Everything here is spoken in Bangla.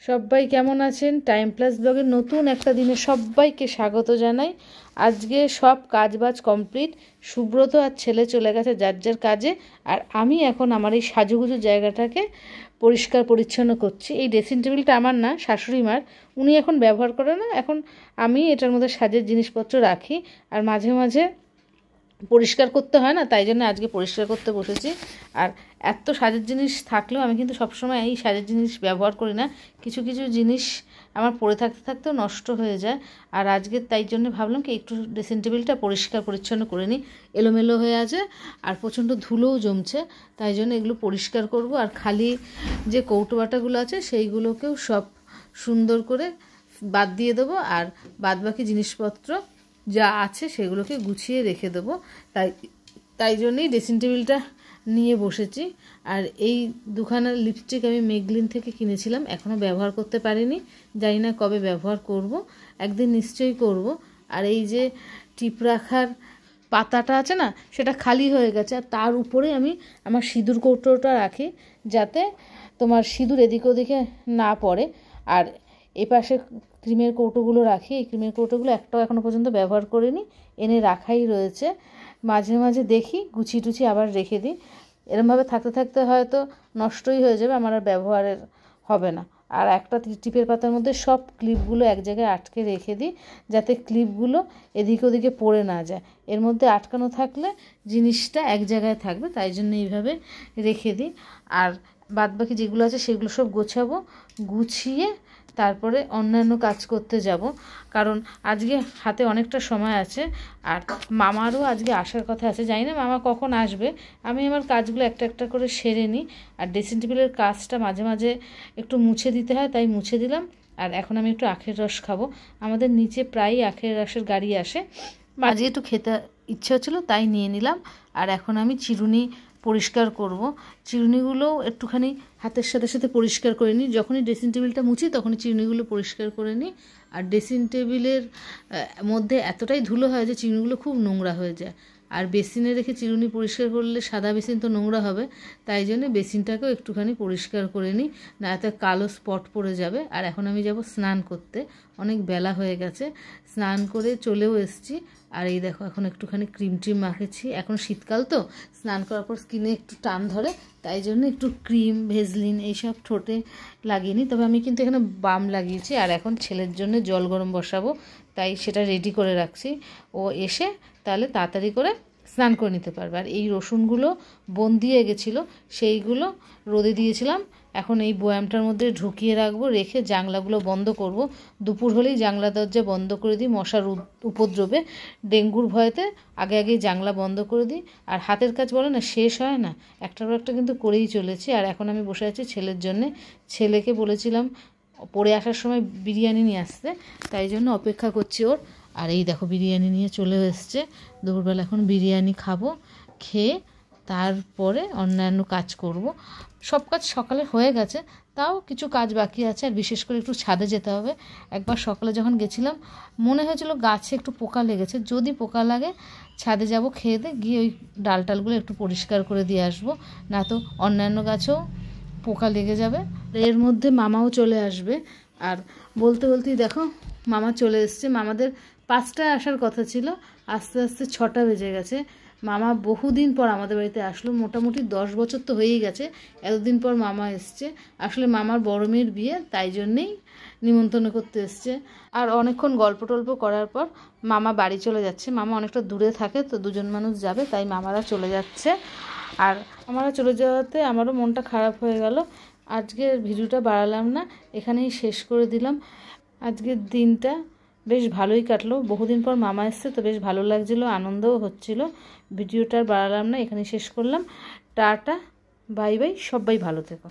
সবাই কেমন আছেন? টাইম প্লাস ব্লগের নতুন একটা দিনে সবাইকে স্বাগত জানাই। আজকে সব কাজবাজ কমপ্লিট। সুব্রত আর ছেলে চলে গেছে যার যার কাজে, আর আমি এখন আমার এই সাজুগুজু জায়গাটাকে পরিষ্কার পরিচ্ছন্ন করছি। এই ড্রেসিং টেবিলটা আমার না, শাশুড়ি মার। উনি এখন ব্যবহার করে না, এখন আমি এটার মধ্যে সাজের জিনিসপত্র রাখি, আর মাঝে মাঝে পরিষ্কার করতে হয় না, তাই জন্য আজকে পরিষ্কার করতে বসেছি। আর এত সাজের জিনিস থাকলেও আমি কিন্তু সবসময় এই সাজের জিনিস ব্যবহার করি না। কিছু কিছু জিনিস আমার পরে থাকতে থাকতেও নষ্ট হয়ে যায়, আর আজকে তাই জন্য ভাবলাম কি একটু ড্রেসিং টেবিলটা পরিষ্কার পরিচ্ছন্ন করে নিই। এলোমেলো হয়ে আছে আর প্রচণ্ড ধুলোও জমছে, তাই জন্য এগুলো পরিষ্কার করব। আর খালি যে কৌটো বাটাগুলো আছে সেইগুলোকেও সব সুন্দর করে বাদ দিয়ে দেবো, আর বাদবাকি জিনিসপত্র যা আছে সেগুলোকে গুছিয়ে রেখে দেবো। তাই জন্যই ড্রেসিং টেবিলটা নিয়ে বসেছি। আর এই দুখানা লিপস্টিক আমি মেগলিন থেকে কিনেছিলাম, এখনও ব্যবহার করতে পারিনি, জানি না কবে ব্যবহার করব, একদিন নিশ্চয়ই করব। আর এই যে টিপ রাখার পাতাটা আছে না, সেটা খালি হয়ে গেছে, আর তার উপরে আমি আমার সিঁদুর কৌটোটা রাখি, যাতে তোমার সিঁদুর এদিকে ওদিকে না পড়ে। আর এপাশে ক্রিমের কৌটোগুলো রাখি, এই ক্রিমের কৌটোগুলো একটাও এখনও পর্যন্ত ব্যবহার করিনি, এনে রাখাই রয়েছে। মাঝে মাঝে দেখি গুছিয়ে টুছিয়ে আবার রেখে দিই। এরমভাবে থাকতে থাকতে হয়তো নষ্টই হয়ে যাবে, আমার আর ব্যবহারের হবে না। আর একটা টিপের পাতার মধ্যে সব ক্লিপগুলো এক জায়গায় আটকে রেখে দিই, যাতে ক্লিপগুলো এদিকে ওদিকে পড়ে না যায়। এর মধ্যে আটকানো থাকলে জিনিসটা এক জায়গায় থাকবে, তাই জন্য এইভাবে রেখে দিই। আর বাদবাকি যেগুলো আছে সেগুলো সব গোছাবো, গুছিয়ে তারপরে অন্যান্য কাজ করতে যাব, কারণ আজকে হাতে অনেকটা সময় আছে। আর মামারও আজকে আসার কথা আছে, জানি না মামা কখন আসবে। আমি আমার কাজগুলো একটা একটা করে সেরে নিই। আর ড্রেসিং টেবিলের কাজটা মাঝে মাঝে একটু মুছে দিতে হয়, তাই মুছে দিলাম। আর এখন আমি একটু আখের রস খাবো, আমাদের নিচে প্রায়ই আখের রসের গাড়ি আসে, আজকে একটু খেতে ইচ্ছে হচ্ছিলো তাই নিয়ে নিলাম। আর এখন আমি চিরুনি পরিষ্কার করব, চিরুনিগুলোও একটুখানি হাতের সাথে সাথে পরিষ্কার করে নিই। যখনই ড্রেসিং টেবিলটা মুছি তখনই চিরুনিগুলো পরিষ্কার করে নিই। আর ড্রেসিং টেবিলের মধ্যে এতটাই ধুলো হয় যে চিরুনিগুলো খুব নোংরা হয়ে যায়। আর বেসিনে রেখে চিরুনি পরিষ্কার করলে সাদা বেসিন তো নোংরা হবে, তাই জন্য বেসিনটাকেও একটুখানি পরিষ্কার করে নিই, না এত কালো স্পট পড়ে যাবে। আর এখন আমি যাব স্নান করতে, অনেক বেলা হয়ে গেছে, স্নান করে চলেও এসেছি। আর এই দেখো এখন একটুখানি ক্রিম ট্রিম মাখেছি, এখন শীতকাল তো স্নান করার পর স্কিনে একটু টান ধরে, তাই জন্য একটু ক্রিম ভেজলিন এইসব ঠোঁটে লাগিয়ে নিই। তবে আমি কিন্তু এখানে বাম লাগিয়েছি। আর এখন ছেলের জন্য জল গরম বসাবো, তাই সেটা রেডি করে রাখছি, ও এসে তাহলে তাড়াতাড়ি করে স্নান করে নিতে পারবে। আর এই রসুনগুলো বন দিয়ে গেছিলো, সেইগুলো রোদে দিয়েছিলাম, এখন এই বয়ামটার মধ্যে ঢুকিয়ে রাখবো, রেখে জানলাগুলো বন্ধ করব। দুপুর হলেই জানলা দরজা বন্ধ করে দিই, মশার উপদ্রবে, ডেঙ্গুর ভয়েতে আগে আগেই জানলা বন্ধ করে দিই। আর হাতের কাজ বলে না শেষ হয় না, একটার পর একটা কিন্তু করেই চলেছি। আর এখন আমি বসে আছি ছেলের জন্যে, ছেলেকে বলেছিলাম পড়ে আসার সময় বিরিয়ানি নিয়ে আসতে, তাই জন্য অপেক্ষা করছি ওর। আর এই দেখো বিরিয়ানি নিয়ে চলে এসছে, দুপুরবেলা এখন বিরিয়ানি খাবো, খেয়ে তারপরে অন্যান্য কাজ করব। সব কাজ সকালে হয়ে গেছে, তাও কিছু কাজ বাকি আছে। আর বিশেষ করে একটু ছাদে যেতে হবে। একবার সকালে যখন গেছিলাম মনে হয়েছিল গাছে একটু পোকা লেগেছে, যদি পোকা লাগে ছাদে যাব, খেয়ে গিয়ে ওই ডালটালগুলো একটু পরিষ্কার করে দিয়ে আসবো, না তো অন্যান্য গাছেও পোকা লেগে যাবে। এর মধ্যে মামাও চলে আসবে। আর বলতে বলতেই দেখো মামা চলে এসছে। মামাদের 5টায় আসার কথা ছিল, আস্তে আস্তে 6টা বেজে গেছে। মামা বহুদিন পর আমাদের বাড়িতে আসলো, মোটামুটি 10 বছর তো হয়েই গেছে এতদিন পর মামা এসছে। আসলে মামার বড় মেয়ের বিয়ে, তাই জন্যেই নিমন্ত্রণ করতে এসছে। আর অনেকক্ষণ গল্প টল্প করার পর মামা বাড়ি চলে যাচ্ছে। মামা অনেকটা দূরে থাকে তো, দুজন মানুষ যাবে, তাই মামারা চলে যাচ্ছে। আর আমারা চলে যাওয়াতে আমারও মনটা খারাপ হয়ে গেল। আজকের ভিডিওটা বাড়ালাম না, এখানেই শেষ করে দিলাম। আজকের দিনটা বেশ ভালোই কাটলো, বহুদিন পর মামা এসছে তো বেশ ভালো লাগছিলো, আনন্দও হচ্ছিলো। ভিডিওটা বাড়ালাম না, এখানেই শেষ করলাম। টাটা, বাই বাই, সবাই ভালো থেকো।